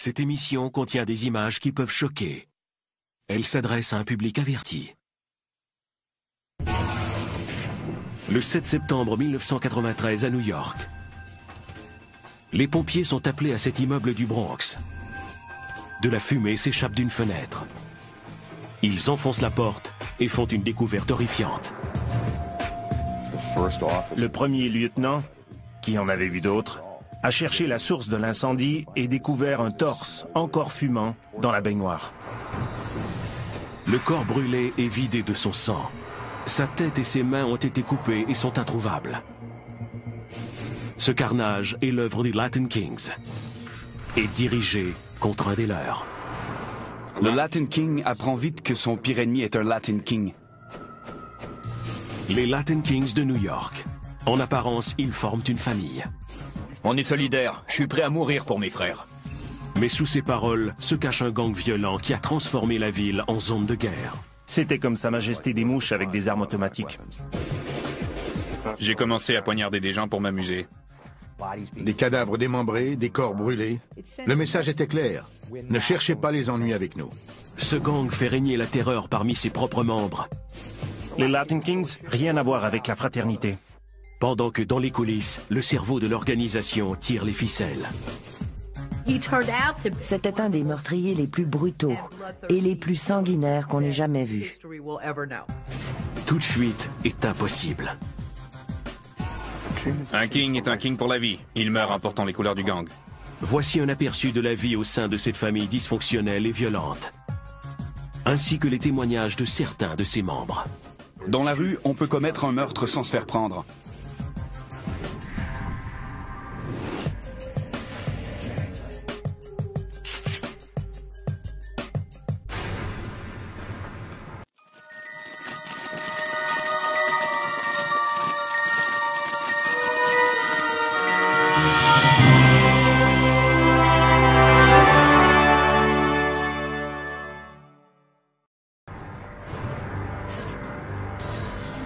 Cette émission contient des images qui peuvent choquer. Elle s'adresse à un public averti. Le 7 septembre 1993 à New York. Les pompiers sont appelés à cet immeuble du Bronx. De la fumée s'échappe d'une fenêtre. Ils enfoncent la porte et font une découverte horrifiante. Le premier lieutenant, qui en avait vu d'autres, a cherché la source de l'incendie et découvert un torse, encore fumant, dans la baignoire. Le corps brûlé est vidé de son sang. Sa tête et ses mains ont été coupées et sont introuvables. Ce carnage est l'œuvre des Latin Kings et dirigé contre un des leurs. Le Latin King apprend vite que son pire ennemi est un Latin King. Les Latin Kings de New York. En apparence, ils forment une famille. On est solidaires, je suis prêt à mourir pour mes frères. Mais sous ces paroles se cache un gang violent qui a transformé la ville en zone de guerre. C'était comme Sa Majesté des Mouches avec des armes automatiques. J'ai commencé à poignarder des gens pour m'amuser. Des cadavres démembrés, des corps brûlés. Le message était clair. Ne cherchez pas les ennuis avec nous. Ce gang fait régner la terreur parmi ses propres membres. Les Latin Kings, rien à voir avec la fraternité. Pendant que dans les coulisses, le cerveau de l'organisation tire les ficelles. C'était un des meurtriers les plus brutaux et les plus sanguinaires qu'on ait jamais vus. Toute fuite est impossible. Un king est un king pour la vie. Il meurt en portant les couleurs du gang. Voici un aperçu de la vie au sein de cette famille dysfonctionnelle et violente, ainsi que les témoignages de certains de ses membres. Dans la rue, on peut commettre un meurtre sans se faire prendre.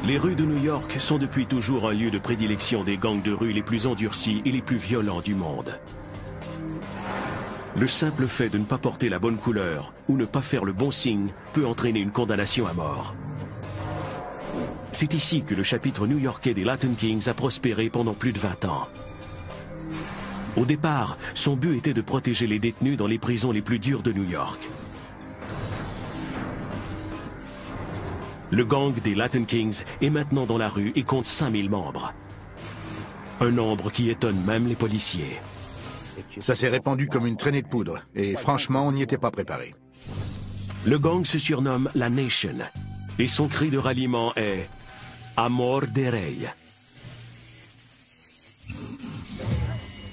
Les rues de New York sont depuis toujours un lieu de prédilection des gangs de rue les plus endurcis et les plus violents du monde. Le simple fait de ne pas porter la bonne couleur ou ne pas faire le bon signe peut entraîner une condamnation à mort. C'est ici que le chapitre new-yorkais des Latin Kings a prospéré pendant plus de 20 ans. Au départ, son but était de protéger les détenus dans les prisons les plus dures de New York. Le gang des Latin Kings est maintenant dans la rue et compte 5000 membres. Un nombre qui étonne même les policiers. Ça s'est répandu comme une traînée de poudre, et franchement, on n'y était pas préparé. Le gang se surnomme la Nation, et son cri de ralliement est « Amor de Rey ».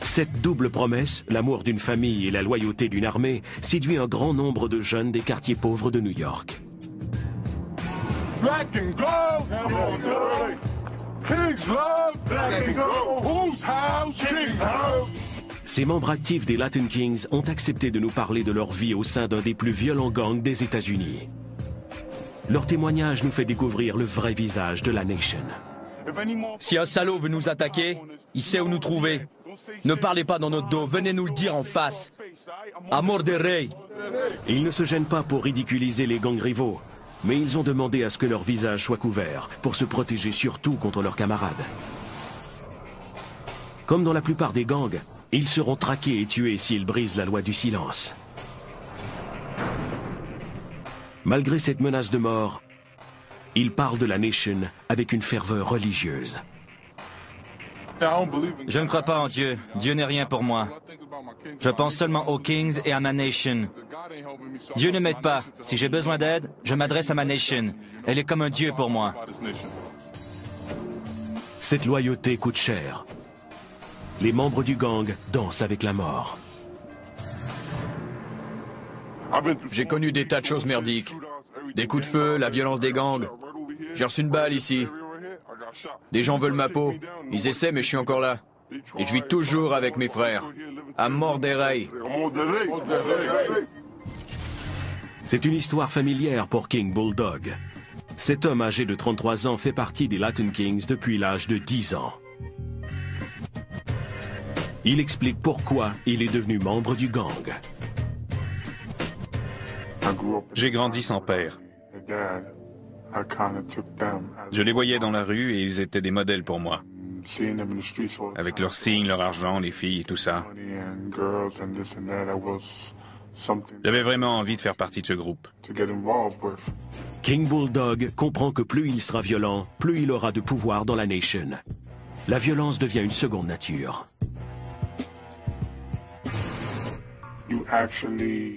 Cette double promesse, l'amour d'une famille et la loyauté d'une armée, séduit un grand nombre de jeunes des quartiers pauvres de New York. Black and gold, King's love, black and gold, whose house, King's house. Ces membres actifs des Latin Kings ont accepté de nous parler de leur vie au sein d'un des plus violents gangs des États-Unis. Leur témoignage nous fait découvrir le vrai visage de la Nation. Si un salaud veut nous attaquer, il sait où nous trouver. Ne parlez pas dans notre dos, venez nous le dire en face. Amor de Rey. Ils ne se gênent pas pour ridiculiser les gangs rivaux, mais ils ont demandé à ce que leur visage soit couvert pour se protéger surtout contre leurs camarades. Comme dans la plupart des gangs, ils seront traqués et tués s'ils brisent la loi du silence. Malgré cette menace de mort, ils parlent de la Nation avec une ferveur religieuse. Je ne crois pas en Dieu. Dieu n'est rien pour moi. Je pense seulement aux Kings et à ma Nation. Dieu ne m'aide pas. Si j'ai besoin d'aide, je m'adresse à ma Nation. Elle est comme un Dieu pour moi. Cette loyauté coûte cher. Les membres du gang dansent avec la mort. J'ai connu des tas de choses merdiques. Des coups de feu, la violence des gangs. J'ai reçu une balle ici. Des gens veulent ma peau. Ils essaient, mais je suis encore là. Et je vis toujours avec mes frères. Amor de Rey. C'est une histoire familière pour King Bulldog. Cet homme âgé de 33 ans fait partie des Latin Kings depuis l'âge de 10 ans. Il explique pourquoi il est devenu membre du gang. J'ai grandi sans père. Je les voyais dans la rue et ils étaient des modèles pour moi. Avec leurs signes, leur argent, les filles et tout ça. J'avais vraiment envie de faire partie de ce groupe. King Bulldog comprend que plus il sera violent, plus il aura de pouvoir dans la Nation. La violence devient une seconde nature.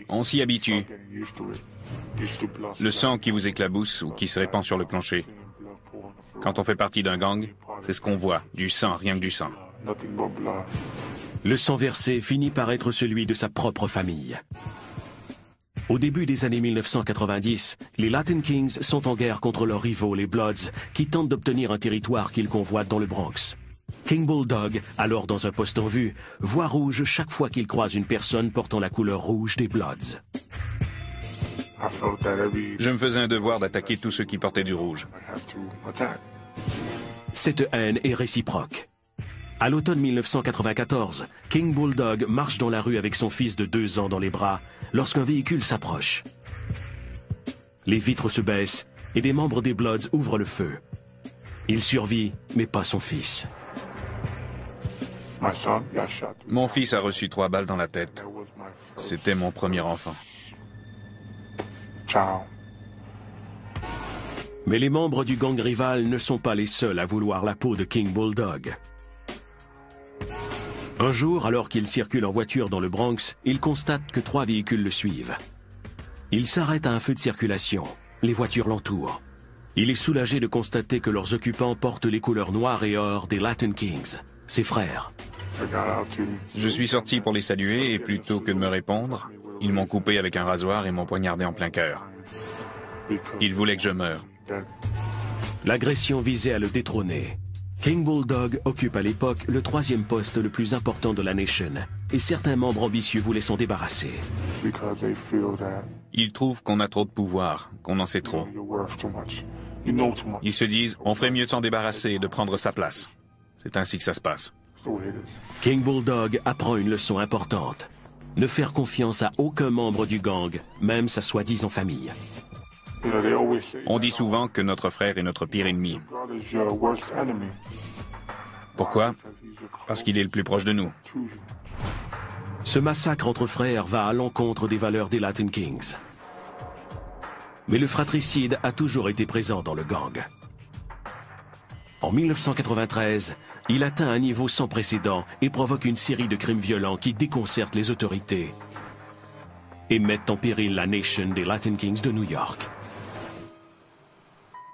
On s'y habitue. Le sang qui vous éclabousse ou qui se répand sur le plancher. Quand on fait partie d'un gang, c'est ce qu'on voit, du sang, rien que du sang. Le sang versé finit par être celui de sa propre famille. Au début des années 1990, les Latin Kings sont en guerre contre leurs rivaux, les Bloods, qui tentent d'obtenir un territoire qu'ils convoitent dans le Bronx. King Bulldog, alors dans un poste en vue, voit rouge chaque fois qu'il croise une personne portant la couleur rouge des Bloods. Je me faisais un devoir d'attaquer tous ceux qui portaient du rouge. Cette haine est réciproque. À l'automne 1994, King Bulldog marche dans la rue avec son fils de 2 ans dans les bras lorsqu'un véhicule s'approche. Les vitres se baissent et des membres des Bloods ouvrent le feu. Il survit, mais pas son fils. Mon fils a reçu 3 balles dans la tête. C'était mon premier enfant. Mais les membres du gang rival ne sont pas les seuls à vouloir la peau de King Bulldog. Un jour, alors qu'il circule en voiture dans le Bronx, il constate que 3 véhicules le suivent. Il s'arrête à un feu de circulation. Les voitures l'entourent. Il est soulagé de constater que leurs occupants portent les couleurs noires et or des Latin Kings, ses frères. Je suis sorti pour les saluer et plutôt que de me répondre, ils m'ont coupé avec un rasoir et m'ont poignardé en plein cœur. Ils voulaient que je meure. L'agression visait à le détrôner. King Bulldog occupe à l'époque le 3e poste le plus important de la Nation, et certains membres ambitieux voulaient s'en débarrasser. Ils trouvent qu'on a trop de pouvoir, qu'on en sait trop. Ils se disent, on ferait mieux de s'en débarrasser et de prendre sa place. C'est ainsi que ça se passe. King Bulldog apprend une leçon importante. Ne faire confiance à aucun membre du gang, même sa soi-disant famille. On dit souvent que notre frère est notre pire ennemi. Pourquoi? Parce qu'il est le plus proche de nous. Ce massacre entre frères va à l'encontre des valeurs des Latin Kings. Mais le fratricide a toujours été présent dans le gang. En 1993, il atteint un niveau sans précédent et provoque une série de crimes violents qui déconcertent les autorités et mettent en péril la Nation des Latin Kings de New York.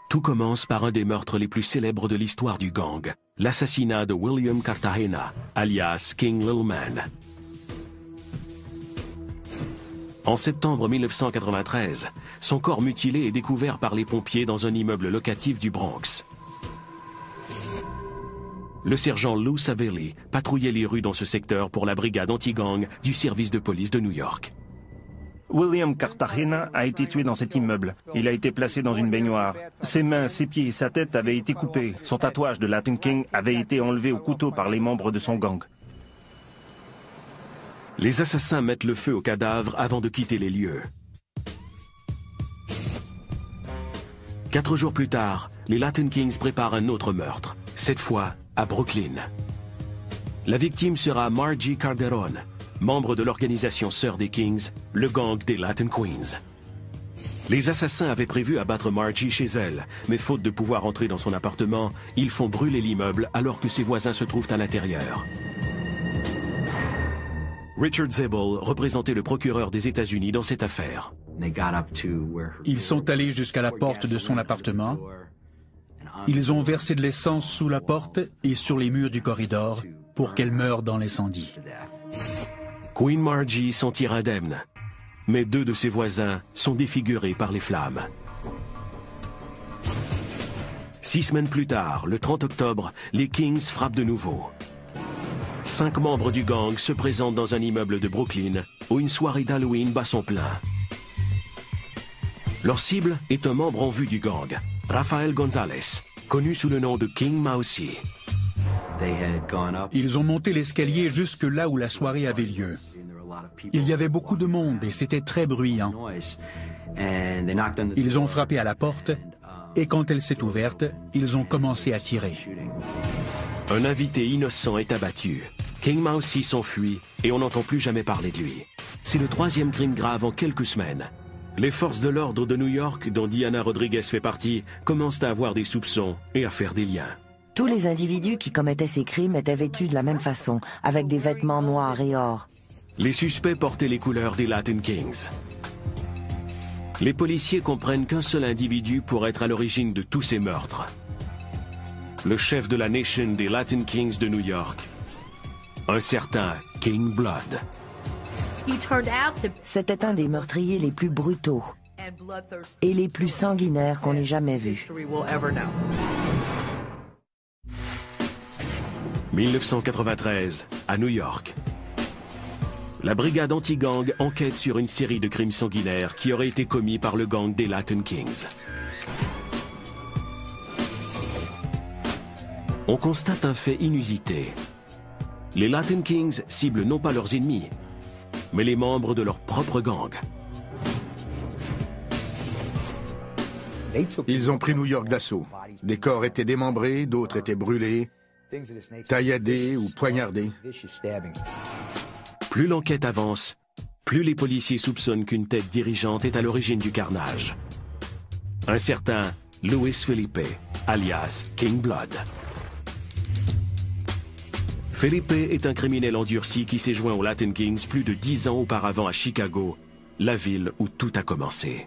Tout commence par un des meurtres les plus célèbres de l'histoire du gang, l'assassinat de William Cartagena, alias King Little Man. En septembre 1993, son corps mutilé est découvert par les pompiers dans un immeuble locatif du Bronx. Le sergent Lou Savelli patrouillait les rues dans ce secteur pour la brigade anti-gang du service de police de New York. William Cartagena a été tué dans cet immeuble. Il a été placé dans une baignoire. Ses mains, ses pieds et sa tête avaient été coupés. Son tatouage de Latin King avait été enlevé au couteau par les membres de son gang. Les assassins mettent le feu au cadavre avant de quitter les lieux. 4 jours plus tard, les Latin Kings préparent un autre meurtre, cette fois à Brooklyn. La victime sera Margie Calderon, membre de l'organisation sœur des Kings, le gang des Latin Queens. Les assassins avaient prévu abattre Margie chez elle, mais faute de pouvoir entrer dans son appartement, ils font brûler l'immeuble alors que ses voisins se trouvent à l'intérieur. Richard Zabel représentait le procureur des États-Unis dans cette affaire. Ils sont allés jusqu'à la porte de son appartement. Ils ont versé de l'essence sous la porte et sur les murs du corridor pour qu'elle meure dans l'incendie. Queen Margie s'en tire indemne, mais 2 de ses voisins sont défigurés par les flammes. 6 semaines plus tard, le 30 octobre, les Kings frappent de nouveau. 5 membres du gang se présentent dans un immeuble de Brooklyn où une soirée d'Halloween bat son plein. Leur cible est un membre en vue du gang, Rafael Gonzalez, connu sous le nom de King Mousy. Ils ont monté l'escalier jusque là où la soirée avait lieu. Il y avait beaucoup de monde et c'était très bruyant. Ils ont frappé à la porte et quand elle s'est ouverte, ils ont commencé à tirer. Un invité innocent est abattu. King Mao aussi s'enfuit et on n'entend plus jamais parler de lui. C'est le 3e crime grave en quelques semaines. Les forces de l'ordre de New York, dont Diana Rodriguez fait partie, commencent à avoir des soupçons et à faire des liens. Tous les individus qui commettaient ces crimes étaient vêtus de la même façon, avec des vêtements noirs et or. Les suspects portaient les couleurs des Latin Kings. Les policiers comprennent qu'un seul individu pourrait être à l'origine de tous ces meurtres. Le chef de la Nation des Latin Kings de New York, un certain King Blood. C'était un des meurtriers les plus brutaux et les plus sanguinaires qu'on ait jamais vus. 1993, à New York. La brigade anti-gang enquête sur une série de crimes sanguinaires qui auraient été commis par le gang des Latin Kings. On constate un fait inusité. Les Latin Kings ciblent non pas leurs ennemis, mais les membres de leur propre gang. Ils ont pris New York d'assaut. Des corps étaient démembrés, d'autres étaient brûlés, tailladés ou poignardés. Plus l'enquête avance, plus les policiers soupçonnent qu'une tête dirigeante est à l'origine du carnage. Un certain Louis Felipe, alias King Blood. Felipe est un criminel endurci qui s'est joint aux Latin Kings plus de 10 ans auparavant à Chicago, la ville où tout a commencé.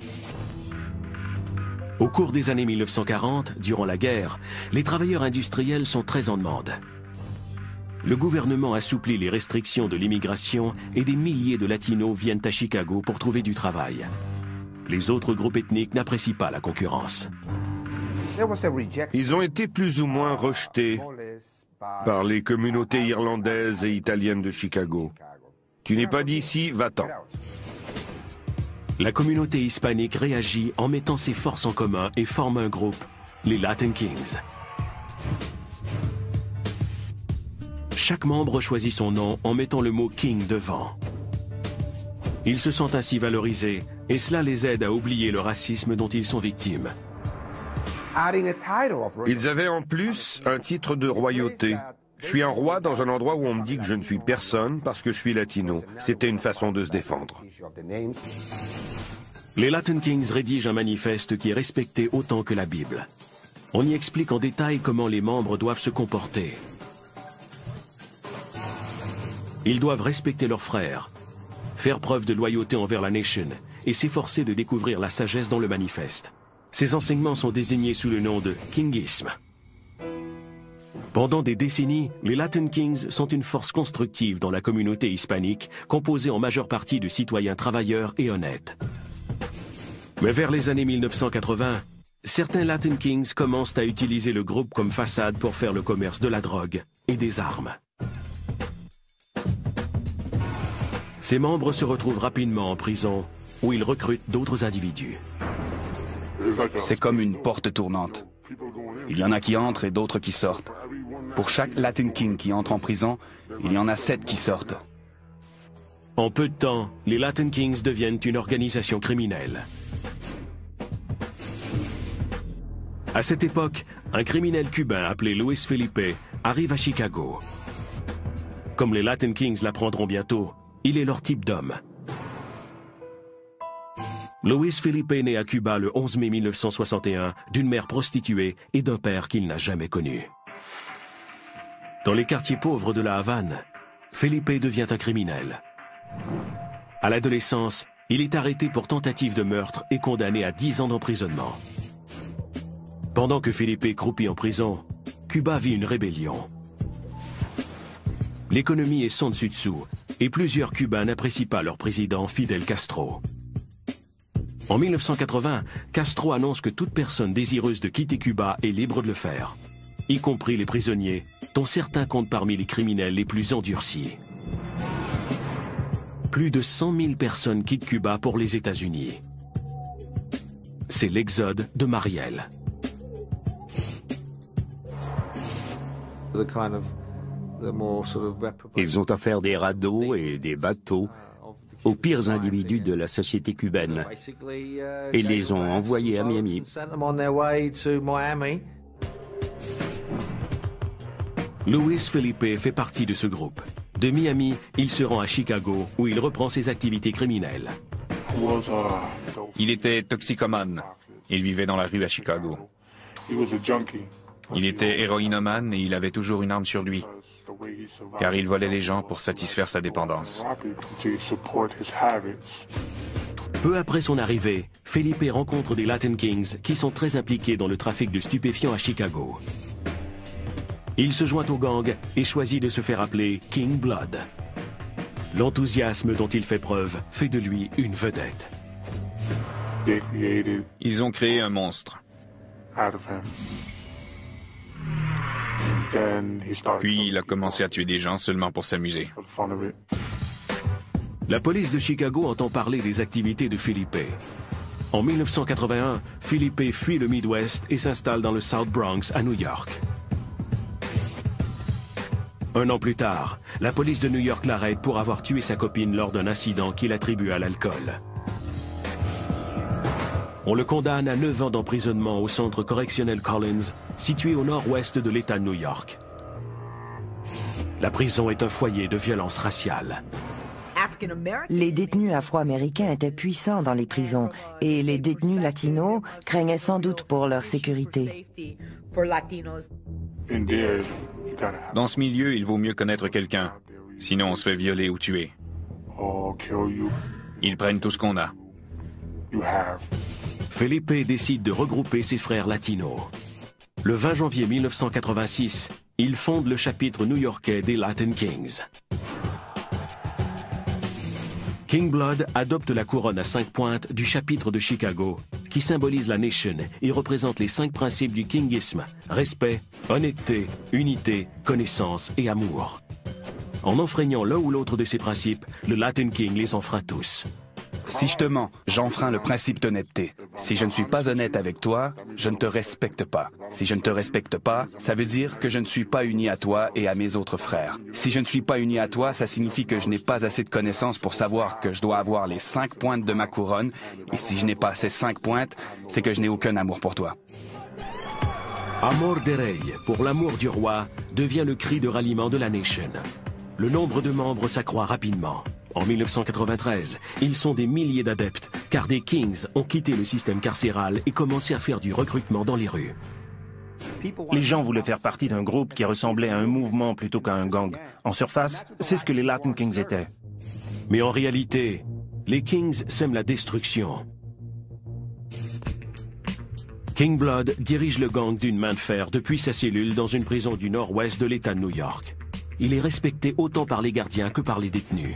Au cours des années 1940, durant la guerre, les travailleurs industriels sont très en demande. Le gouvernement assouplit les restrictions de l'immigration et des milliers de Latinos viennent à Chicago pour trouver du travail. Les autres groupes ethniques n'apprécient pas la concurrence. Ils ont été plus ou moins rejetés par les communautés irlandaises et italiennes de Chicago. Tu n'es pas d'ici, va-t'en. La communauté hispanique réagit en mettant ses forces en commun et forme un groupe, les Latin Kings. Chaque membre choisit son nom en mettant le mot King devant. Ils se sentent ainsi valorisés et cela les aide à oublier le racisme dont ils sont victimes. Ils avaient en plus un titre de royauté. Je suis un roi dans un endroit où on me dit que je ne suis personne parce que je suis latino. C'était une façon de se défendre. Les Latin Kings rédigent un manifeste qui est respecté autant que la Bible. On y explique en détail comment les membres doivent se comporter. Ils doivent respecter leurs frères, faire preuve de loyauté envers la Nation et s'efforcer de découvrir la sagesse dans le manifeste. Ces enseignements sont désignés sous le nom de kingisme. Pendant des décennies, les Latin Kings sont une force constructive dans la communauté hispanique, composée en majeure partie de citoyens travailleurs et honnêtes. Mais vers les années 1980, certains Latin Kings commencent à utiliser le groupe comme façade pour faire le commerce de la drogue et des armes. Ces membres se retrouvent rapidement en prison, où ils recrutent d'autres individus. C'est comme une porte tournante. Il y en a qui entrent et d'autres qui sortent. Pour chaque Latin King qui entre en prison, il y en a 7 qui sortent. En peu de temps, les Latin Kings deviennent une organisation criminelle. À cette époque, un criminel cubain appelé Luis Felipe arrive à Chicago. Comme les Latin Kings l'apprendront bientôt, il est leur type d'homme. Luis Felipe naît à Cuba le 11 mai 1961 d'une mère prostituée et d'un père qu'il n'a jamais connu. Dans les quartiers pauvres de la Havane, Felipe devient un criminel. À l'adolescence, il est arrêté pour tentative de meurtre et condamné à 10 ans d'emprisonnement. Pendant que Felipe croupit en prison, Cuba vit une rébellion. L'économie est sans dessus-dessous et plusieurs Cubains n'apprécient pas leur président Fidel Castro. En 1980, Castro annonce que toute personne désireuse de quitter Cuba est libre de le faire, y compris les prisonniers, dont certains comptent parmi les criminels les plus endurcis. Plus de 100 000 personnes quittent Cuba pour les États-Unis. C'est l'exode de Mariel. Ils ont affaire des radeaux et des bateaux aux pires individus de la société cubaine et les ont envoyés à Miami. Luis Felipe fait partie de ce groupe. De Miami, il se rend à Chicago où il reprend ses activités criminelles. Il était toxicomane. Il vivait dans la rue à Chicago. Il était héroïnomane et il avait toujours une arme sur lui, car il volait les gens pour satisfaire sa dépendance. Peu après son arrivée, Felipe rencontre des Latin Kings qui sont très impliqués dans le trafic de stupéfiants à Chicago. Il se joint au gang et choisit de se faire appeler King Blood. L'enthousiasme dont il fait preuve fait de lui une vedette. Ils ont créé un monstre. Puis il a commencé à tuer des gens seulement pour s'amuser. La police de Chicago entend parler des activités de Felipe. En 1981, Felipe fuit le Midwest et s'installe dans le South Bronx à New York. Un an plus tard, la police de New York l'arrête pour avoir tué sa copine lors d'un incident qu'il attribue à l'alcool. On le condamne à 9 ans d'emprisonnement au centre correctionnel Collins, situé au nord-ouest de l'État de New York. La prison est un foyer de violence raciale. Les détenus afro-américains étaient puissants dans les prisons et les détenus latinos craignaient sans doute pour leur sécurité. Dans ce milieu, il vaut mieux connaître quelqu'un, sinon on se fait violer ou tuer. Ils prennent tout ce qu'on a. Felipe décide de regrouper ses frères latinos. Le 20 janvier 1986, il fonde le chapitre new-yorkais des Latin Kings. King Blood adopte la couronne à 5 pointes du chapitre de Chicago, qui symbolise la nation et représente les 5 principes du kingisme: respect, honnêteté, unité, connaissance et amour. En enfreignant l'un ou l'autre de ces principes, le Latin King les enfreint tous. Si je te mens, j'enfreins le principe d'honnêteté. Si je ne suis pas honnête avec toi, je ne te respecte pas. Si je ne te respecte pas, ça veut dire que je ne suis pas uni à toi et à mes autres frères. Si je ne suis pas uni à toi, ça signifie que je n'ai pas assez de connaissances pour savoir que je dois avoir les 5 pointes de ma couronne. Et si je n'ai pas ces 5 pointes, c'est que je n'ai aucun amour pour toi. Amor de Rey, pour l'amour du roi, devient le cri de ralliement de la nation. Le nombre de membres s'accroît rapidement. En 1993, ils sont des milliers d'adeptes, car des Kings ont quitté le système carcéral et commencé à faire du recrutement dans les rues. Les gens voulaient faire partie d'un groupe qui ressemblait à un mouvement plutôt qu'à un gang. En surface, c'est ce que les Latin Kings étaient. Mais en réalité, les Kings sèment la destruction. King Blood dirige le gang d'une main de fer depuis sa cellule dans une prison du nord-ouest de l'État de New York. Il est respecté autant par les gardiens que par les détenus.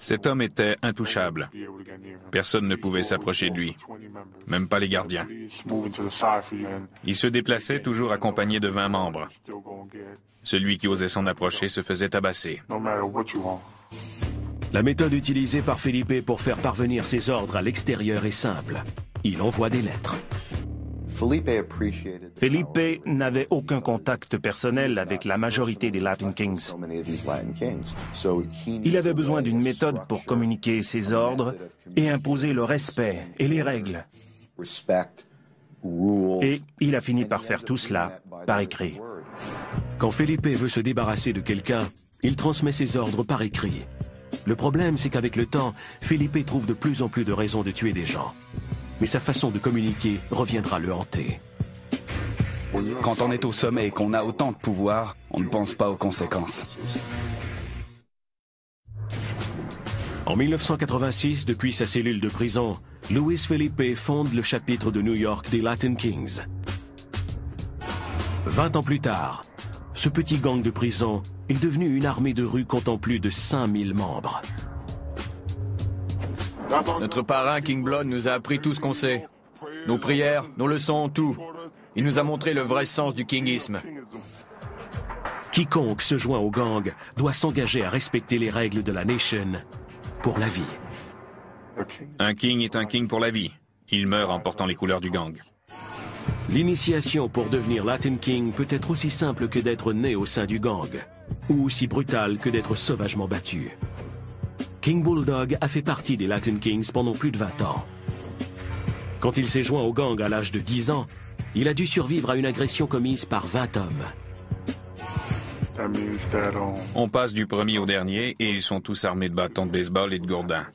Cet homme était intouchable. Personne ne pouvait s'approcher de lui, même pas les gardiens. Il se déplaçait toujours accompagné de 20 membres. Celui qui osait s'en approcher se faisait tabasser. La méthode utilisée par Felipe pour faire parvenir ses ordres à l'extérieur est simple. Il envoie des lettres. Felipe n'avait aucun contact personnel avec la majorité des Latin Kings. Il avait besoin d'une méthode pour communiquer ses ordres et imposer le respect et les règles. Et il a fini par faire tout cela par écrit. Quand Felipe veut se débarrasser de quelqu'un, il transmet ses ordres par écrit. Le problème, c'est qu'avec le temps, Felipe trouve de plus en plus de raisons de tuer des gens. Mais sa façon de communiquer reviendra le hanter. Quand on est au sommet et qu'on a autant de pouvoir, on ne pense pas aux conséquences. En 1986, depuis sa cellule de prison, Luis Felipe fonde le chapitre de New York des Latin Kings. 20 ans plus tard, ce petit gang de prison est devenu une armée de rue comptant plus de 5000 membres. Notre parrain King Blood nous a appris tout ce qu'on sait. Nos prières, nos leçons, tout. Il nous a montré le vrai sens du kingisme. Quiconque se joint au gang doit s'engager à respecter les règles de la nation pour la vie. Un king est un king pour la vie. Il meurt en portant les couleurs du gang. L'initiation pour devenir Latin King peut être aussi simple que d'être né au sein du gang, ou aussi brutale que d'être sauvagement battu. King Bulldog a fait partie des Latin Kings pendant plus de 20 ans. Quand il s'est joint au gang à l'âge de 10 ans, il a dû survivre à une agression commise par 20 hommes. On passe du premier au dernier et ils sont tous armés de bâtons de baseball et de gourdins.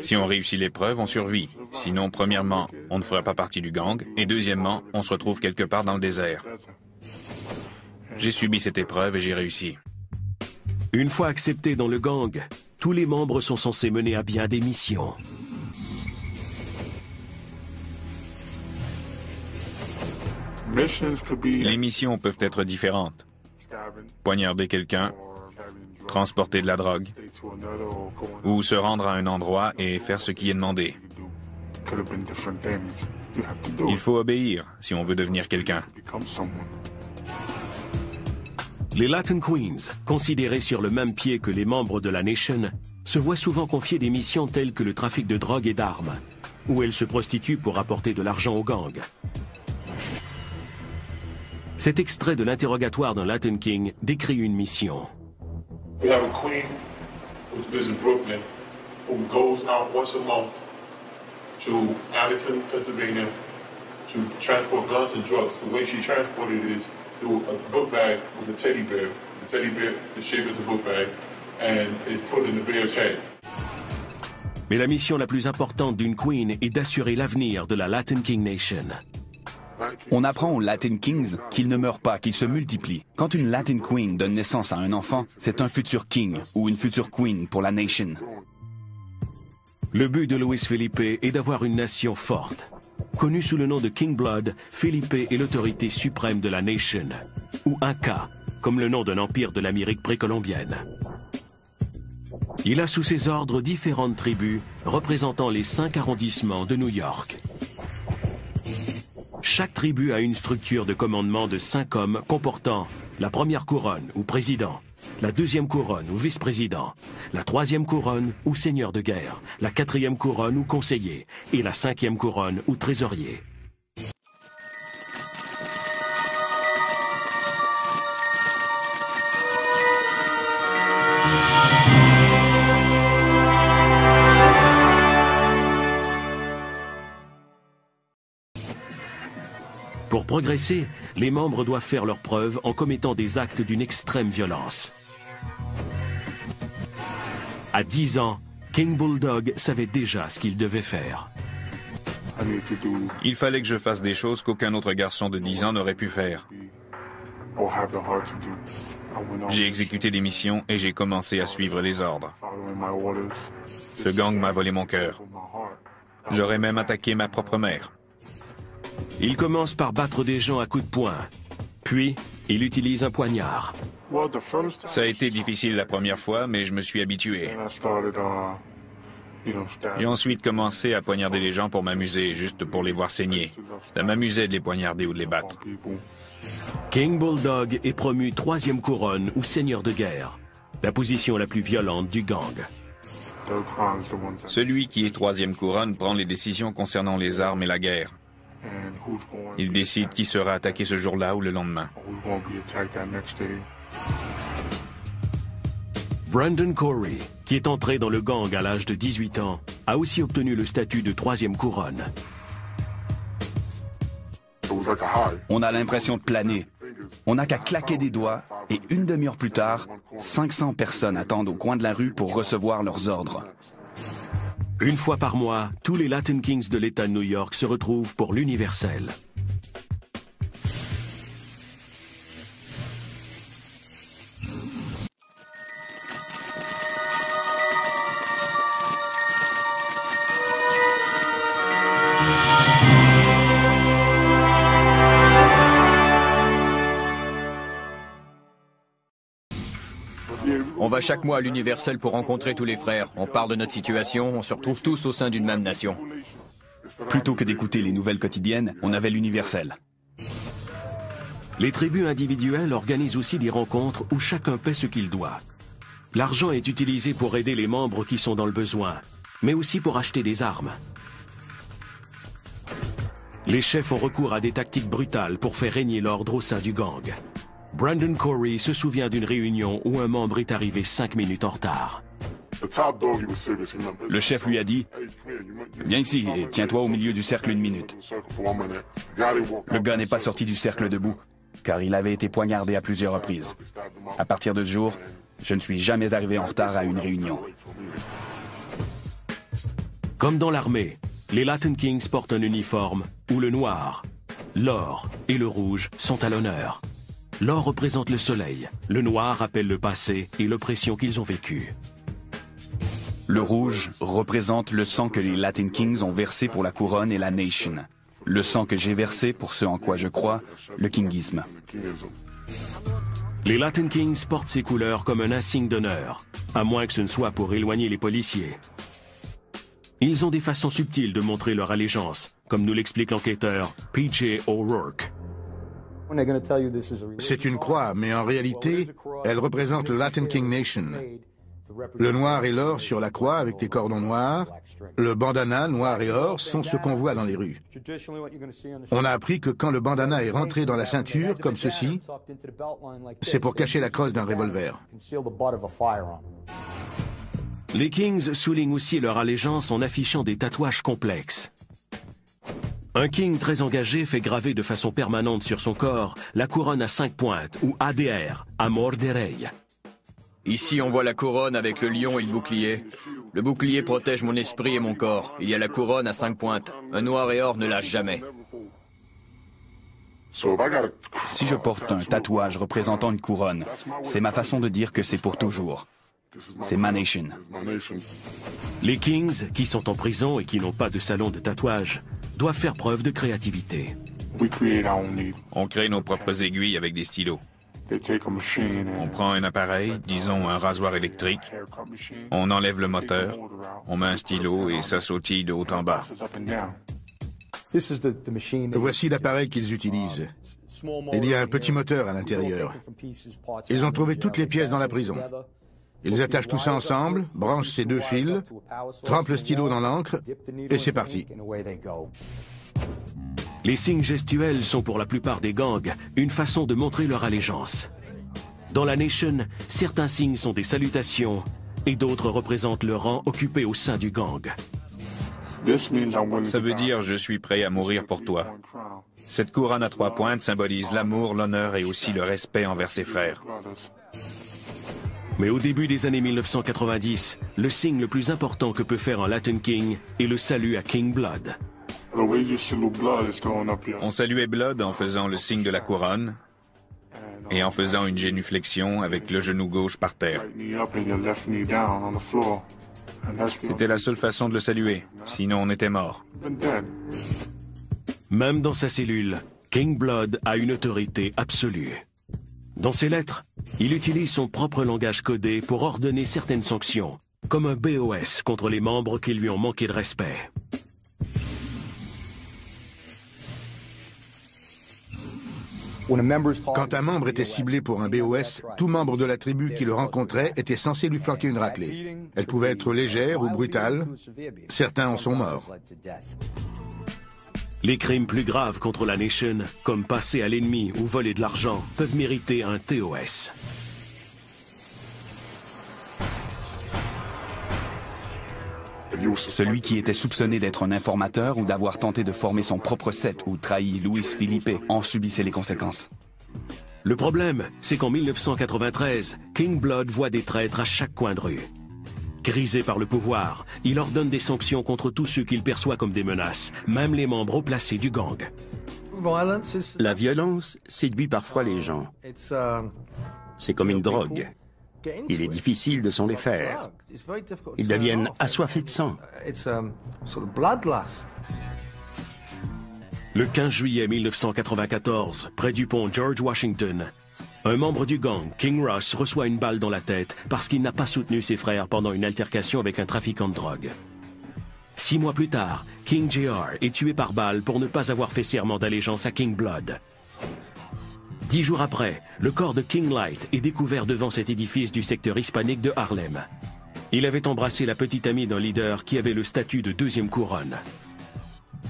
Si on réussit l'épreuve, on survit. Sinon, premièrement, on ne fera pas partie du gang et deuxièmement, on se retrouve quelque part dans le désert. J'ai subi cette épreuve et j'ai réussi. Une fois acceptés dans le gang, tous les membres sont censés mener à bien des missions. Les missions peuvent être différentes. Poignarder quelqu'un, transporter de la drogue, ou se rendre à un endroit et faire ce qui est demandé. Il faut obéir si on veut devenir quelqu'un. Les Latin Queens, considérés sur le même pied que les membres de la Nation, se voient souvent confier des missions telles que le trafic de drogue et d'armes, où elles se prostituent pour apporter de l'argent au gang. Cet extrait de l'interrogatoire d'un Latin King décrit une mission. We have a queen who lives in Brooklyn who goes out once a month to Allentown, Pennsylvania to transport guns and drugs. The way she transported it is through a book bag with a teddy bear. The teddy bear is shaped as a book bag and is put in the bear's head. Mais la mission la plus importante d'une queen est d'assurer l'avenir de la Latin King Nation. On apprend aux Latin Kings qu'ils ne meurent pas, qu'ils se multiplient. Quand une Latin Queen donne naissance à un enfant, c'est un futur King ou une future Queen pour la Nation. Le but de Luis Felipe est d'avoir une nation forte. Connu sous le nom de King Blood, Felipe est l'autorité suprême de la Nation, ou Inca, comme le nom d'un empire de l'Amérique précolombienne. Il a sous ses ordres différentes tribus représentant les 5 arrondissements de New York. Chaque tribu a une structure de commandement de 5 hommes comportant la première couronne ou président, la deuxième couronne ou vice-président, la troisième couronne ou seigneur de guerre, la quatrième couronne ou conseiller et la cinquième couronne ou trésorier. Pour progresser, les membres doivent faire leurs preuves en commettant des actes d'une extrême violence. À 10 ans, King Bulldog savait déjà ce qu'il devait faire. Il fallait que je fasse des choses qu'aucun autre garçon de 10 ans n'aurait pu faire. J'ai exécuté des missions et j'ai commencé à suivre les ordres. Ce gang m'a volé mon cœur. J'aurais même attaqué ma propre mère. Il commence par battre des gens à coups de poing. Puis, il utilise un poignard. Ça a été difficile la première fois, mais je me suis habitué. J'ai ensuite commencé à poignarder les gens pour m'amuser, juste pour les voir saigner. Ça m'amusait de les poignarder ou de les battre. King Bulldog est promu 3e couronne ou seigneur de guerre, la position la plus violente du gang. Celui qui est 3e couronne prend les décisions concernant les armes et la guerre. Il décide qui sera attaqué ce jour-là ou le lendemain. Brandon Corey, qui est entré dans le gang à l'âge de 18 ans, a aussi obtenu le statut de 3e couronne. On a l'impression de planer. On n'a qu'à claquer des doigts et une demi-heure plus tard, 500 personnes attendent au coin de la rue pour recevoir leurs ordres. Une fois par mois, tous les Latin Kings de l'État de New York se retrouvent pour l'universel. On va chaque mois à l'universel pour rencontrer tous les frères. On parle de notre situation, on se retrouve tous au sein d'une même nation. Plutôt que d'écouter les nouvelles quotidiennes, on avait l'universel. Les tribus individuelles organisent aussi des rencontres où chacun paie ce qu'il doit. L'argent est utilisé pour aider les membres qui sont dans le besoin, mais aussi pour acheter des armes. Les chefs ont recours à des tactiques brutales pour faire régner l'ordre au sein du gang. Brandon Corey se souvient d'une réunion où un membre est arrivé 5 minutes en retard. Le chef lui a dit « Viens ici et tiens-toi au milieu du cercle 1 minute ». Le gars n'est pas sorti du cercle debout, car il avait été poignardé à plusieurs reprises. À partir de ce jour, je ne suis jamais arrivé en retard à une réunion. Comme dans l'armée, les Latin Kings portent un uniforme où le noir, l'or et le rouge sont à l'honneur. L'or représente le soleil, le noir rappelle le passé et l'oppression qu'ils ont vécue. Le rouge représente le sang que les Latin Kings ont versé pour la couronne et la nation. Le sang que j'ai versé pour ce en quoi je crois, le kingisme. Les Latin Kings portent ces couleurs comme un insigne d'honneur, à moins que ce ne soit pour éloigner les policiers. Ils ont des façons subtiles de montrer leur allégeance, comme nous l'explique l'enquêteur P.J. O'Rourke. C'est une croix, mais en réalité, elle représente le Latin King Nation. Le noir et l'or sur la croix avec des cordons noirs, le bandana noir et or sont ce qu'on voit dans les rues. On a appris que quand le bandana est rentré dans la ceinture, comme ceci, c'est pour cacher la crosse d'un revolver. Les Kings soulignent aussi leur allégeance en affichant des tatouages complexes. Un King très engagé fait graver de façon permanente sur son corps la couronne à 5 pointes, ou ADR, Amor de Rey. Ici, on voit la couronne avec le lion et le bouclier. Le bouclier protège mon esprit et mon corps. Il y a la couronne à 5 pointes. Un noir et or ne lâche jamais. Si je porte un tatouage représentant une couronne, c'est ma façon de dire que c'est pour toujours. C'est ma nation. Les Kings, qui sont en prison et qui n'ont pas de salon de tatouage, doivent faire preuve de créativité. On crée nos propres aiguilles avec des stylos. On prend un appareil, disons un rasoir électrique, on enlève le moteur, on met un stylo et ça sautille de haut en bas. Voici l'appareil qu'ils utilisent. Il y a un petit moteur à l'intérieur. Ils ont trouvé toutes les pièces dans la prison. Ils attachent tout ça ensemble, branchent ces 2 fils, trempent le stylo dans l'encre et c'est parti. Les signes gestuels sont pour la plupart des gangs une façon de montrer leur allégeance. Dans la Nation, certains signes sont des salutations et d'autres représentent le rang occupé au sein du gang. Ça veut dire « je suis prêt à mourir pour toi ». Cette couronne à 3 pointes symbolise l'amour, l'honneur et aussi le respect envers ses frères. Mais au début des années 1990, le signe le plus important que peut faire un Latin King est le salut à King Blood. On saluait Blood en faisant le signe de la couronne et en faisant une génuflexion avec le genou gauche par terre. C'était la seule façon de le saluer, sinon on était mort. Même dans sa cellule, King Blood a une autorité absolue. Dans ses lettres, il utilise son propre langage codé pour ordonner certaines sanctions, comme un BOS contre les membres qui lui ont manqué de respect. Quand un membre était ciblé pour un BOS, tout membre de la tribu qui le rencontrait était censé lui flanquer une raclée. Elle pouvait être légère ou brutale. Certains en sont morts. Les crimes plus graves contre la Nation, comme passer à l'ennemi ou voler de l'argent, peuvent mériter un TOS. Celui qui était soupçonné d'être un informateur ou d'avoir tenté de former son propre set ou trahi Luis Felipe en subissait les conséquences. Le problème, c'est qu'en 1993, King Blood voit des traîtres à chaque coin de rue. Grisé par le pouvoir, il ordonne des sanctions contre tous ceux qu'il perçoit comme des menaces, même les membres haut placés du gang. La violence séduit parfois les gens. C'est comme une drogue. Il est difficile de s'en défaire. Ils deviennent assoiffés de sang. Le 15 juillet 1994, près du pont George Washington, un membre du gang, King Ross, reçoit une balle dans la tête parce qu'il n'a pas soutenu ses frères pendant une altercation avec un trafiquant de drogue. 6 mois plus tard, King Jr. est tué par balle pour ne pas avoir fait serment d'allégeance à King Blood. 10 jours après, le corps de King Light est découvert devant cet édifice du secteur hispanique de Harlem. Il avait embrassé la petite amie d'un leader qui avait le statut de 2e couronne.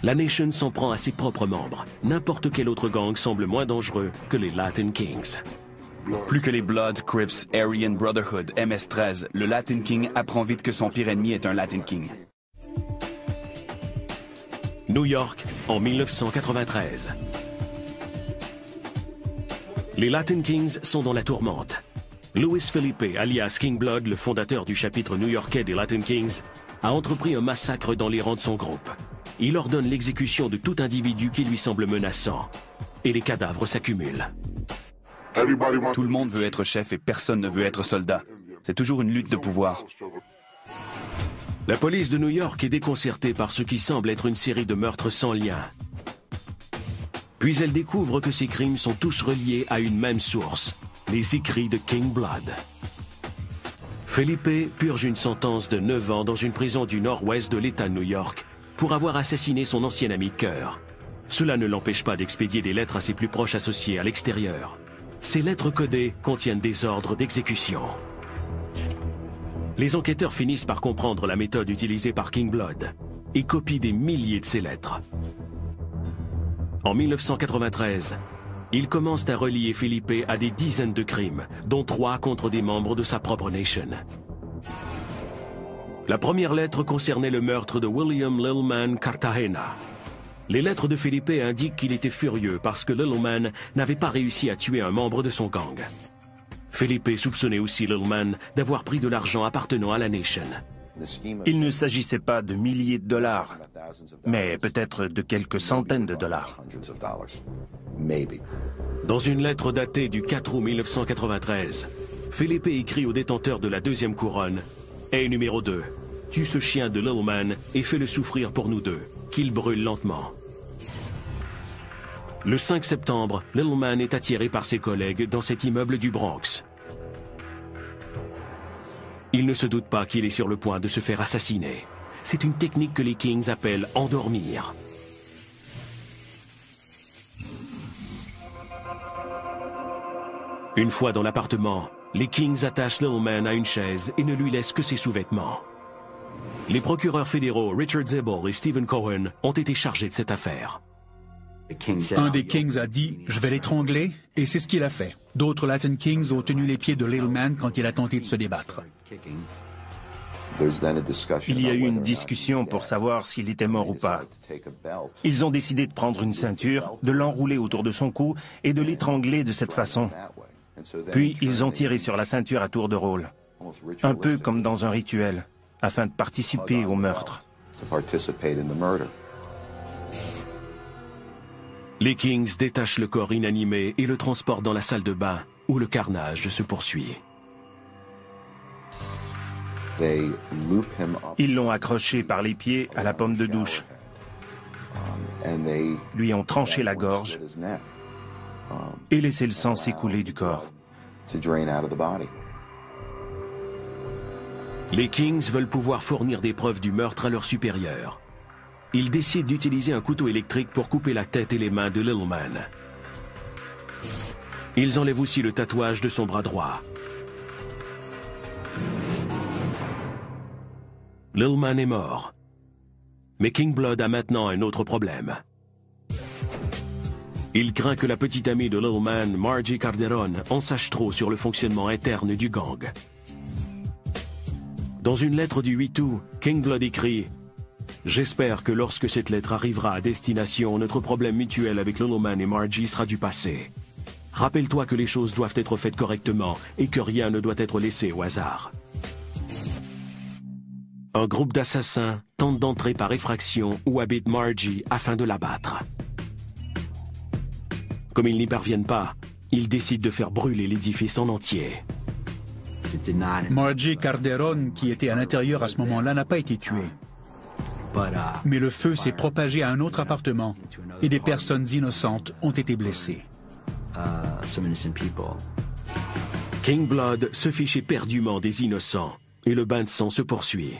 La Nation s'en prend à ses propres membres. N'importe quel autre gang semble moins dangereux que les Latin Kings. Plus que les Bloods, Crips, Aryan Brotherhood, MS-13, le Latin King apprend vite que son pire ennemi est un Latin King. New York, en 1993. Les Latin Kings sont dans la tourmente. Louis Felipe, alias King Blood, le fondateur du chapitre new-yorkais des Latin Kings, a entrepris un massacre dans les rangs de son groupe. Il ordonne l'exécution de tout individu qui lui semble menaçant. Et les cadavres s'accumulent. Tout le monde veut être chef et personne ne veut être soldat. C'est toujours une lutte de pouvoir. La police de New York est déconcertée par ce qui semble être une série de meurtres sans lien. Puis elle découvre que ces crimes sont tous reliés à une même source, les écrits de King Blood. Felipe purge une sentence de 9 ans dans une prison du nord-ouest de l'État de New York pour avoir assassiné son ancien ami de cœur. Cela ne l'empêche pas d'expédier des lettres à ses plus proches associés à l'extérieur. Ces lettres codées contiennent des ordres d'exécution. Les enquêteurs finissent par comprendre la méthode utilisée par King Blood et copient des milliers de ces lettres. En 1993, ils commencent à relier Felipe à des dizaines de crimes, dont 3 contre des membres de sa propre nation. La première lettre concernait le meurtre de William Little Man Cartagena. Les lettres de Felipe indiquent qu'il était furieux parce que Little Man n'avait pas réussi à tuer un membre de son gang. Felipe soupçonnait aussi Little Man d'avoir pris de l'argent appartenant à la nation. Il ne s'agissait pas de milliers de dollars, mais peut-être de quelques centaines de dollars. Dans une lettre datée du 4 août 1993, Felipe écrit au détenteur de la 2e couronne « Hey numéro 2, tue ce chien de Little Man et fais-le souffrir pour nous deux, qu'il brûle lentement. » Le 5 septembre, Little Man est attiré par ses collègues dans cet immeuble du Bronx. Il ne se doute pas qu'il est sur le point de se faire assassiner. C'est une technique que les Kings appellent « endormir ». Une fois dans l'appartement, les Kings attachent Little Man à une chaise et ne lui laissent que ses sous-vêtements. Les procureurs fédéraux Richard Zibble et Stephen Cohen ont été chargés de cette affaire. Un des Kings a dit « Je vais l'étrangler » et c'est ce qu'il a fait. D'autres Latin Kings ont tenu les pieds de Little Man quand il a tenté de se débattre. Il y a eu une discussion pour savoir s'il était mort ou pas. Ils ont décidé de prendre une ceinture, de l'enrouler autour de son cou et de l'étrangler de cette façon. Puis ils ont tiré sur la ceinture à tour de rôle, un peu comme dans un rituel, afin de participer au meurtre. Les Kings détachent le corps inanimé et le transportent dans la salle de bain, où le carnage se poursuit. Ils l'ont accroché par les pieds à la pomme de douche, lui ont tranché la gorge et laissé le sang s'écouler du corps. Les Kings veulent pouvoir fournir des preuves du meurtre à leurs supérieurs. Ils décident d'utiliser un couteau électrique pour couper la tête et les mains de Little Man. Ils enlèvent aussi le tatouage de son bras droit. Little Man est mort. Mais King Blood a maintenant un autre problème. Il craint que la petite amie de Little Man, Margie Calderon, en sache trop sur le fonctionnement interne du gang. Dans une lettre du 8 août, King Blood écrit « J'espère que lorsque cette lettre arrivera à destination, notre problème mutuel avec Little Man et Margie sera du passé. Rappelle-toi que les choses doivent être faites correctement et que rien ne doit être laissé au hasard. » Un groupe d'assassins tente d'entrer par effraction où habite Margie afin de l'abattre. Comme ils n'y parviennent pas, ils décident de faire brûler l'édifice en entier. Margie Calderon, qui était à l'intérieur à ce moment-là, n'a pas été tuée. Mais le feu s'est propagé à un autre appartement et des personnes innocentes ont été blessées. King Blood se fiche éperdument des innocents et le bain de sang se poursuit.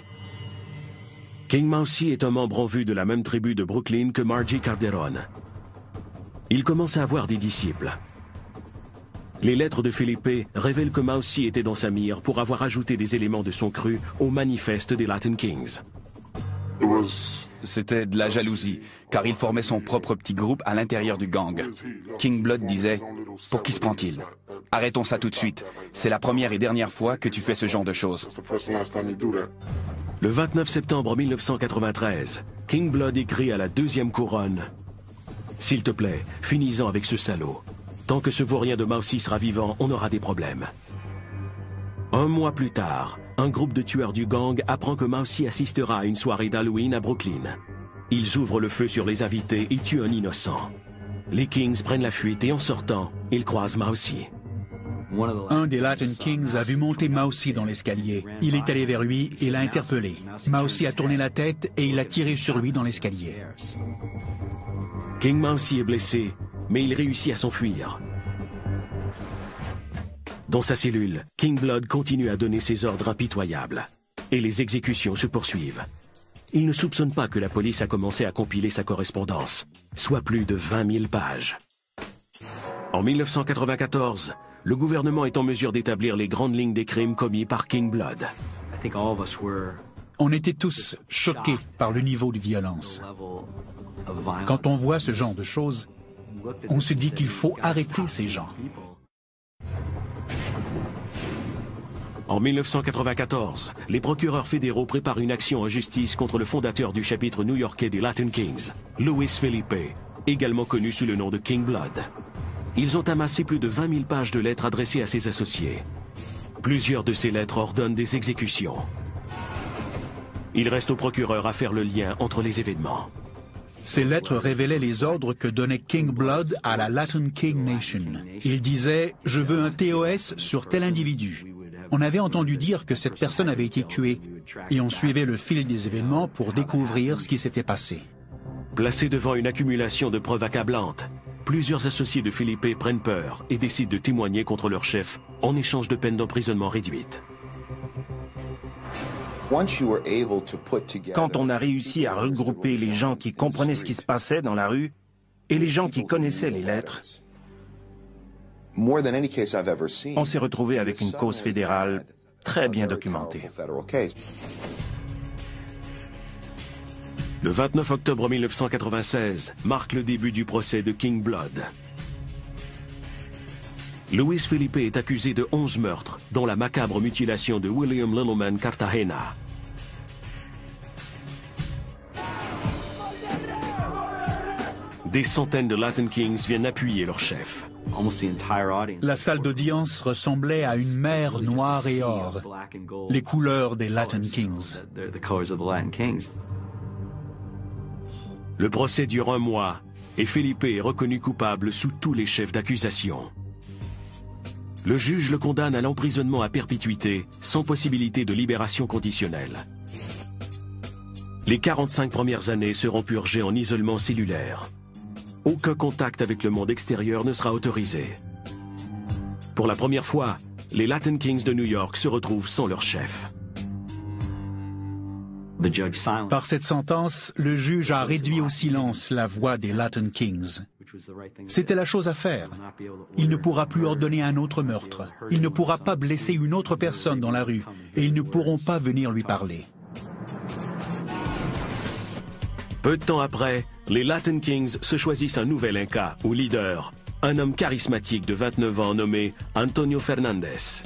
King Mousy est un membre en vue de la même tribu de Brooklyn que Margie Calderon. Il commence à avoir des disciples. Les lettres de Felipe révèlent que Mousy était dans sa mire pour avoir ajouté des éléments de son cru au manifeste des Latin Kings. C'était de la jalousie, car il formait son propre petit groupe à l'intérieur du gang. King Blood disait « Pour qui se prend-il » Arrêtons ça tout de suite. C'est la première et dernière fois que tu fais ce genre de choses. Le 29 septembre 1993, King Blood écrit à la deuxième couronne « S'il te plaît, finis-en avec ce salaud. Tant que ce vaurien de Mousy sera vivant, on aura des problèmes. » Un mois plus tard, un groupe de tueurs du gang apprend que Mousy assistera à une soirée d'Halloween à Brooklyn. Ils ouvrent le feu sur les invités et tuent un innocent. Les Kings prennent la fuite et en sortant, ils croisent Mousy. Un des Latin Kings a vu monter Mousy dans l'escalier. Il est allé vers lui et l'a interpellé. Mousy a tourné la tête et il a tiré sur lui dans l'escalier. King Mousy est blessé, mais il réussit à s'enfuir. Dans sa cellule, King Blood continue à donner ses ordres impitoyables. Et les exécutions se poursuivent. Il ne soupçonne pas que la police a commencé à compiler sa correspondance, soit plus de 20 000 pages. En 1994, le gouvernement est en mesure d'établir les grandes lignes des crimes commis par King Blood. On était tous choqués par le niveau de violence. Quand on voit ce genre de choses, on se dit qu'il faut arrêter ces gens. En 1994, les procureurs fédéraux préparent une action en justice contre le fondateur du chapitre new-yorkais des Latin Kings, Louis Philippe, également connu sous le nom de King Blood. Ils ont amassé plus de 20 000 pages de lettres adressées à ses associés. Plusieurs de ces lettres ordonnent des exécutions. Il reste au procureur à faire le lien entre les événements. Ces lettres révélaient les ordres que donnait King Blood à la Latin King Nation. Il disait « Je veux un TOS sur tel individu ». On avait entendu dire que cette personne avait été tuée et on suivait le fil des événements pour découvrir ce qui s'était passé. Placés devant une accumulation de preuves accablantes, plusieurs associés de Philippe prennent peur et décident de témoigner contre leur chef en échange de peines d'emprisonnement réduites. Quand on a réussi à regrouper les gens qui comprenaient ce qui se passait dans la rue et les gens qui connaissaient les lettres, on s'est retrouvé avec une cause fédérale très bien documentée. Le 29 octobre 1996 marque le début du procès de King Blood. Louis Philippe est accusé de 11 meurtres, dont la macabre mutilation de William Littleman Cartagena. Des centaines de Latin Kings viennent appuyer leur chef. La salle d'audience ressemblait à une mer noire et or, les couleurs des Latin Kings. Le procès dure un mois et Philippe est reconnu coupable sous tous les chefs d'accusation. Le juge le condamne à l'emprisonnement à perpétuité sans possibilité de libération conditionnelle. Les 45 premières années seront purgées en isolement cellulaire. Aucun contact avec le monde extérieur ne sera autorisé. Pour la première fois, les Latin Kings de New York se retrouvent sans leur chef. Par cette sentence, le juge a réduit au silence la voix des Latin Kings. C'était la chose à faire. Il ne pourra plus ordonner un autre meurtre. Il ne pourra pas blesser une autre personne dans la rue. Et ils ne pourront pas venir lui parler. Peu de temps après, les Latin Kings se choisissent un nouvel Inca, ou leader, un homme charismatique de 29 ans nommé Antonio Fernandez.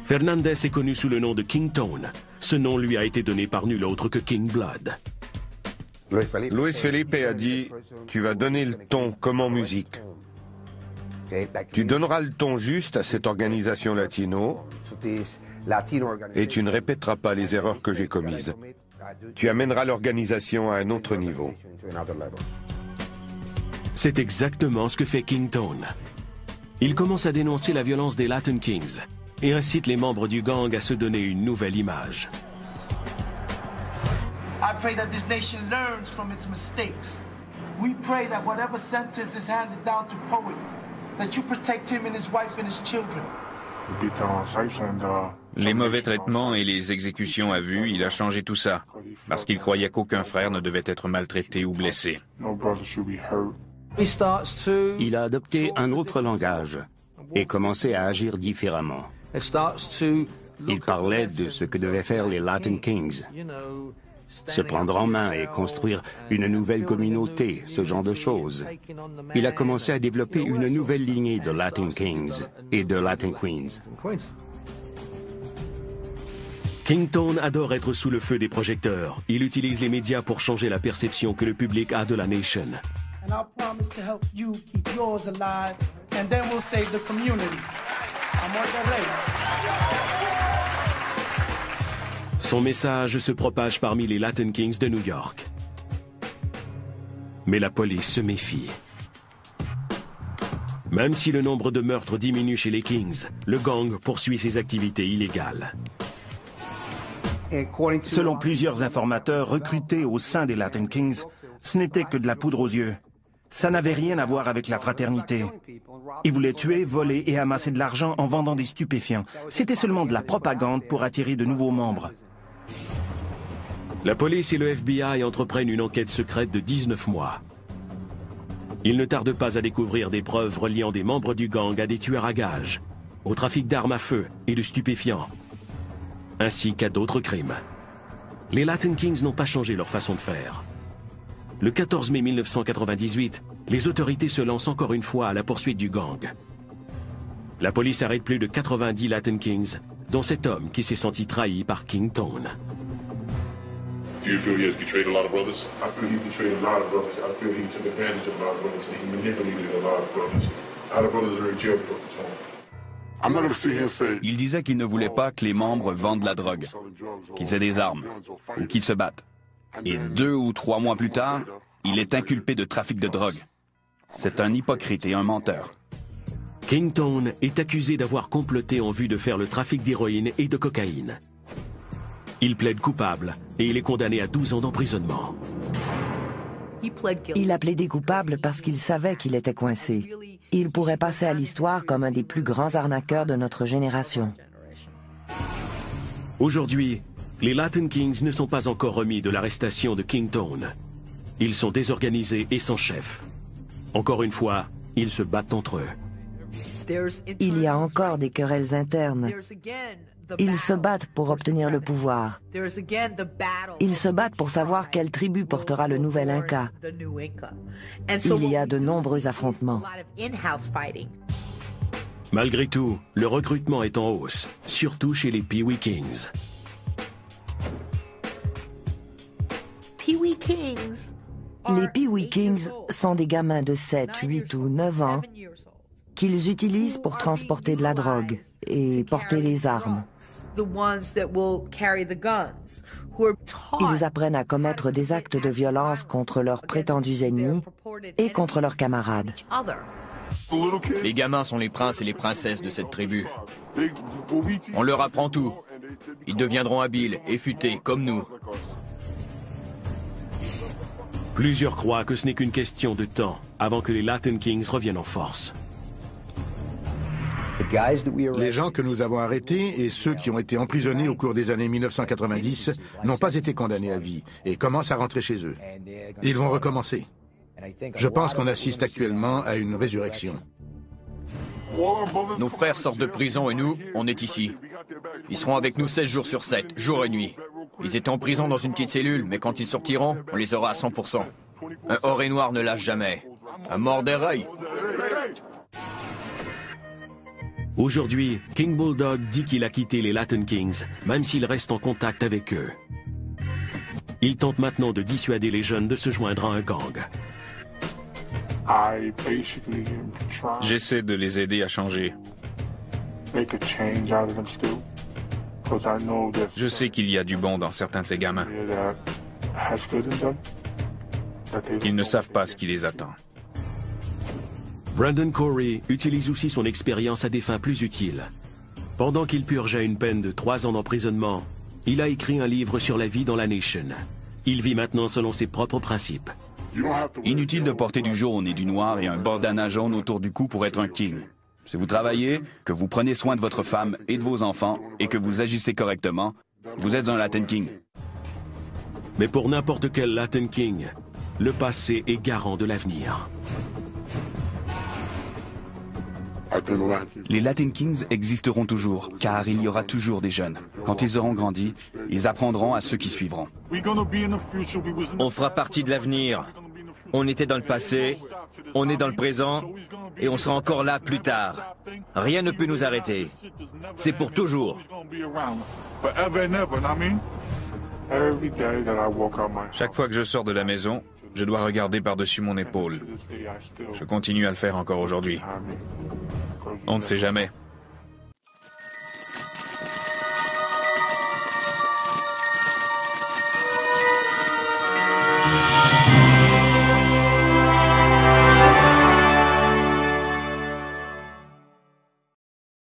Fernandez est connu sous le nom de King Tone. Ce nom lui a été donné par nul autre que King Blood. Louis Philippe a dit « Tu vas donner le ton comme en musique. Tu donneras le ton juste à cette organisation latino et tu ne répéteras pas les erreurs que j'ai commises. Tu amèneras l'organisation à un autre niveau. » C'est exactement ce que fait King Tone. Il commence à dénoncer la violence des Latin Kings et incite les membres du gang à se donner une nouvelle image. I pray that this nation learns from its mistakes. We pray that whatever sentence is handed down to Poet, that you protect him and his wife and his children. Les mauvais traitements et les exécutions à vue, il a changé tout ça, parce qu'il croyait qu'aucun frère ne devait être maltraité ou blessé. Il a adopté un autre langage et commencé à agir différemment. Il parlait de ce que devaient faire les Latin Kings. se prendre en main et construire une nouvelle communauté, ce genre de choses. Il a commencé à développer une nouvelle lignée de Latin Kings et de Latin Queens. Kingtone adore être sous le feu des projecteurs. Il utilise les médias pour changer la perception que le public a de la Nation. And I'll promise to help you keep yours alive, and then we'll save the community. I'm on the way. Son message se propage parmi les Latin Kings de New York. Mais la police se méfie. Même si le nombre de meurtres diminue chez les Kings, le gang poursuit ses activités illégales. Selon plusieurs informateurs recrutés au sein des Latin Kings, ce n'était que de la poudre aux yeux. Ça n'avait rien à voir avec la fraternité. Ils voulaient tuer, voler et amasser de l'argent en vendant des stupéfiants. C'était seulement de la propagande pour attirer de nouveaux membres. La police et le FBI entreprennent une enquête secrète de 19 mois. Ils ne tardent pas à découvrir des preuves reliant des membres du gang à des tueurs à gages, au trafic d'armes à feu et de stupéfiants, ainsi qu'à d'autres crimes. Les Latin Kings n'ont pas changé leur façon de faire. Le 14 mai 1998, les autorités se lancent encore une fois à la poursuite du gang. La police arrête plus de 90 Latin Kings, dont cet homme qui s'est senti trahi par Kingtone. Do you feel he has betrayed a lot of brothers? I feel he betrayed a lot of brothers. I feel he took advantage of a lot of brothers. He manipulated a lot of brothers. A lot of brothers are in jail because of him. I'm not going to sit here and say. Il disait qu'il ne voulait pas que les membres vendent la drogue, qu'ils aient des armes ou qu'ils se battent. Et 2 ou 3 mois plus tard, il est inculpé de trafic de drogue. C'est un hypocrite et un menteur. Kingtone est accusé d'avoir comploté en vue de faire le trafic d'héroïne et de cocaïne. Il plaide coupable et il est condamné à 12 ans d'emprisonnement. Il a plaidé coupable parce qu'il savait qu'il était coincé. Il pourrait passer à l'histoire comme un des plus grands arnaqueurs de notre génération. Aujourd'hui, les Latin Kings ne sont pas encore remis de l'arrestation de Kingtone. Ils sont désorganisés et sans chef. Encore une fois, ils se battent entre eux. Il y a encore des querelles internes. Ils se battent pour obtenir le pouvoir. Ils se battent pour savoir quelle tribu portera le nouvel Inca. Il y a de nombreux affrontements. Malgré tout, le recrutement est en hausse, surtout chez les Pee Wee Kings. Les Pee Wee Kings sont des gamins de 7, 8 ou 9 ans qu'ils utilisent pour transporter de la drogue et porter les armes. Ils apprennent à commettre des actes de violence contre leurs prétendus ennemis et contre leurs camarades. Les gamins sont les princes et les princesses de cette tribu. On leur apprend tout. Ils deviendront habiles et futés comme nous. Plusieurs croient que ce n'est qu'une question de temps avant que les Latin Kings reviennent en force. Les gens que nous avons arrêtés et ceux qui ont été emprisonnés au cours des années 1990 n'ont pas été condamnés à vie et commencent à rentrer chez eux. Ils vont recommencer. Je pense qu'on assiste actuellement à une résurrection. Nos frères sortent de prison et nous, on est ici. Ils seront avec nous 16 jours sur 7, jour et nuit. Ils étaient en prison dans une petite cellule, mais quand ils sortiront, on les aura à 100%. Un or et noir ne lâche jamais. Un mort des rails. Aujourd'hui, King Bulldog dit qu'il a quitté les Latin Kings, même s'il reste en contact avec eux. Il tente maintenant de dissuader les jeunes de se joindre à un gang. J'essaie de les aider à changer. Je sais qu'il y a du bon dans certains de ces gamins. Ils ne savent pas ce qui les attend. Brandon Corey utilise aussi son expérience à des fins plus utiles. Pendant qu'il purgeait une peine de 3 ans d'emprisonnement, il a écrit un livre sur la vie dans la Nation. Il vit maintenant selon ses propres principes. Inutile de porter du jaune et du noir et un bandana jaune autour du cou pour être un king. Si vous travaillez, que vous prenez soin de votre femme et de vos enfants et que vous agissez correctement, vous êtes un Latin King. Mais pour n'importe quel Latin King, le passé est garant de l'avenir. Les Latin Kings existeront toujours, car il y aura toujours des jeunes. Quand ils auront grandi, ils apprendront à ceux qui suivront. On fera partie de l'avenir. On était dans le passé, on est dans le présent, et on sera encore là plus tard. Rien ne peut nous arrêter. C'est pour toujours. Chaque fois que je sors de la maison, je dois regarder par-dessus mon épaule. Je continue à le faire encore aujourd'hui. On ne sait jamais.